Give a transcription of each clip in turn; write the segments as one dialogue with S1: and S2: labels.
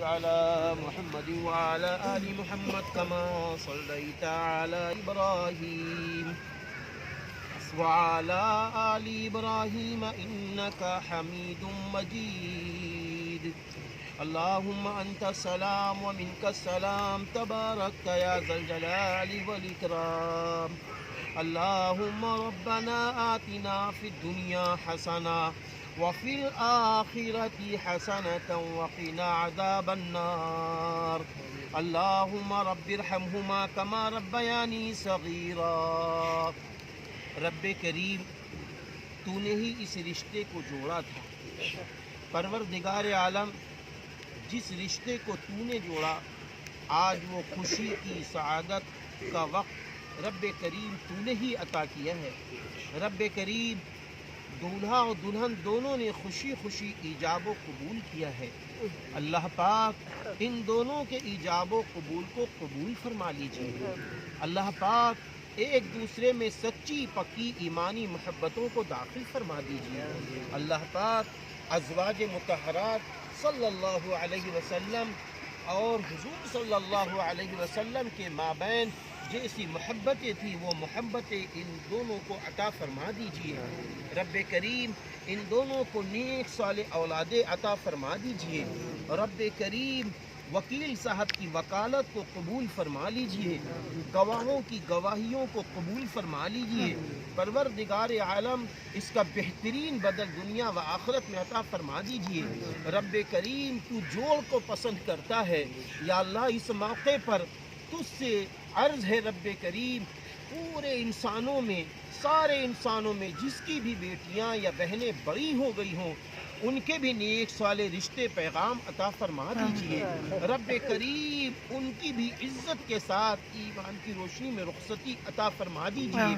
S1: على محمد وعلى آل محمد كما صليت على إبراهيم وعلى آل إبراهيم إنك حميد مجيد. اللهم أنت السلام ومنك السلام تباركت يا ذا الجلال والإكرام. اللهم ربنا آتنا في الدنيا حسنة وفي الآخرة حسنة وقنا عذاب النار. اللهم رب ارحمهما كما ربياني صغيرا. رب کریم تو نے ہی اس رشتے کو جوڑا تھا. پروردگار عالم جس رشتے کو تو نے جوڑا آج وہ خوشی کی سعادت کا وقت رب کریم تو نے ہی عطا کیا ہے. رب کریم دولہا اور دلہن دونوں نے خوشی خوشی ایجاب و قبول کیا ہے. اللہ پاک ان دونوں کے ایجاب و قبول کو قبول فرما لیجیے. اللہ پاک ایک دوسرے میں سچی پکی ایمانی محبتوں کو داخل فرما دیجیے. اللہ پاک ازواج مطہرات صلی اللہ علیہ وسلم اور حضور صلی اللہ علیہ وسلم کے مابین جیسی محبتیں تھیں وہ محبتیں ان دونوں کو عطا فرما دیجیے. رب کریم ان دونوں کو نیک صالح اولادیں عطا فرما دیجیے. رب کریم وکیل صاحب کی وکالت کو قبول فرما لیجئے. گواہوں کی گواہیوں کو قبول فرما لیجئے. پروردگار عالم اس کا بہترین بدل دنیا و آخرت میں عطا فرما دیجئے. رب کریم تو جوڑ کو پسند کرتا ہے. یا اللہ اس موقع پر تجھ سے عرض ہے رب کریم پورے انسانوں میں سارے انسانوں میں جس کی بھی بیٹیاں یا بہنیں بڑی ہو گئی ہوں ان کے بھی نیک صالح رشتے پیغام عطا فرما دیجئے. رب کریم ان کی بھی عزت کے ساتھ ایمان کی روشنی میں رخصتی عطا فرما دیجئے.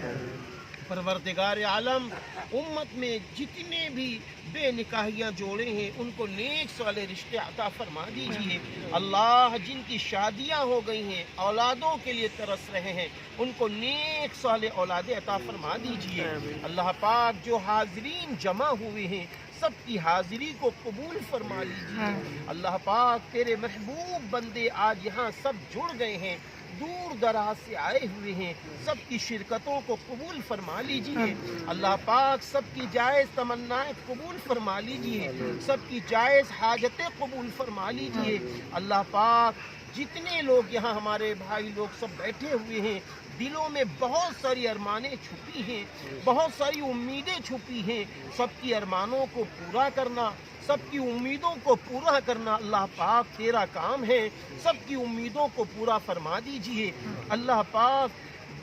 S1: پروردگار عالم امت میں جتنے بھی بے نکاحیاں جوڑے ہیں ان کو نیک صالح رشتے عطا فرما دیجئے. اللہ جن کی شادیاں ہو گئی ہیں اولادوں کے لیے ترس رہے ہیں ان کو نیک صالح اولادیں عطا فرما دیجئے. اللہ پاک جو حاضرین جمع ہوئے ہیں سب کی حاضری کو قبول فرما لیجیے. اللہ پاک تیرے محبوب بندے آج یہاں سب جڑ گئے ہیں دور دراز سے آئے ہوئے ہیں سب کی شرکتوں کو قبول فرما لیجیے. اللہ پاک سب کی جائز تمنائیں قبول فرما لیجیے. سب کی جائز حاجتیں قبول فرما لیجیے. اللہ پاک جتنے لوگ یہاں ہمارے بھائی لوگ سب بیٹھے ہوئے ہیں دلوں میں بہت ساری ارمانیں چھپی ہیں بہت ساری امیدیں چھپی ہیں. سب کی ارمانوں کو پورا کرنا سب کی امیدوں کو پورا کرنا اللہ پاک تیرا کام ہے. سب کی امیدوں کو پورا فرما دیجئے. اللہ پاک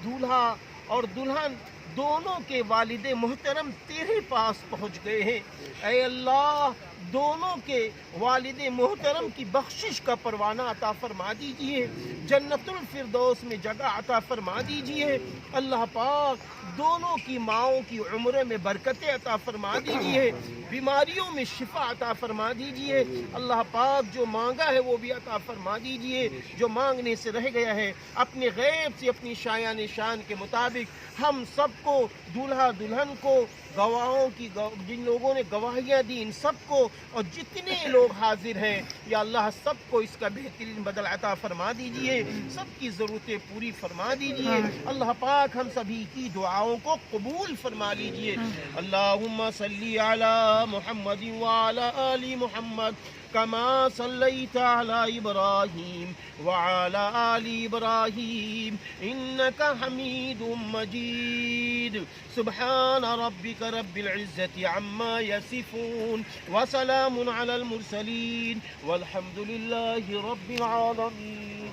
S1: دولہا اور دلہن دونوں کے والد محترم تیرے پاس پہنچ گئے ہیں. اے اللہ دونوں کے والد محترم کی بخشش کا پروانہ عطا فرما دیجئے. جنت الفردوس میں جگہ عطا فرما دیجئے. اللہ پاک دونوں کی ماؤں کی عمر میں برکتیں عطا فرما دیجئے. بیماریوں میں شفا عطا فرما دیجئے. اللہ پاک جو مانگا ہے وہ بھی عطا فرما دیجئے. جو مانگنے سے رہ گیا ہے اپنے غیب سے اپنی شایان شان کے مطابق ہم سب کو دولہا دلہن کو گواہوں کی جن لوگوں نے گواہیاں دی ان سب کو اور جتنے لوگ حاضر ہیں یا اللہ سب کو اس کا بہترین بدل عطا فرما دیجئے. سب کی ضرورتیں پوری فرما دیجئے. اللہ پاک ہم سبھی کی دعاؤں کو قبول فرما لیجئے. اللہم صلی علی محمد وعلی آل محمد كما صليت على إبراهيم وعلى آل إبراهيم إنك حميد مجيد. سبحان ربك رب العزة عما يصفون وسلام على المرسلين والحمد لله رب العالمين.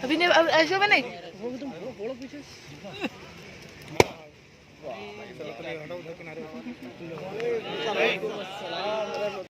S2: ابھی نہیں ایسے میں نہیں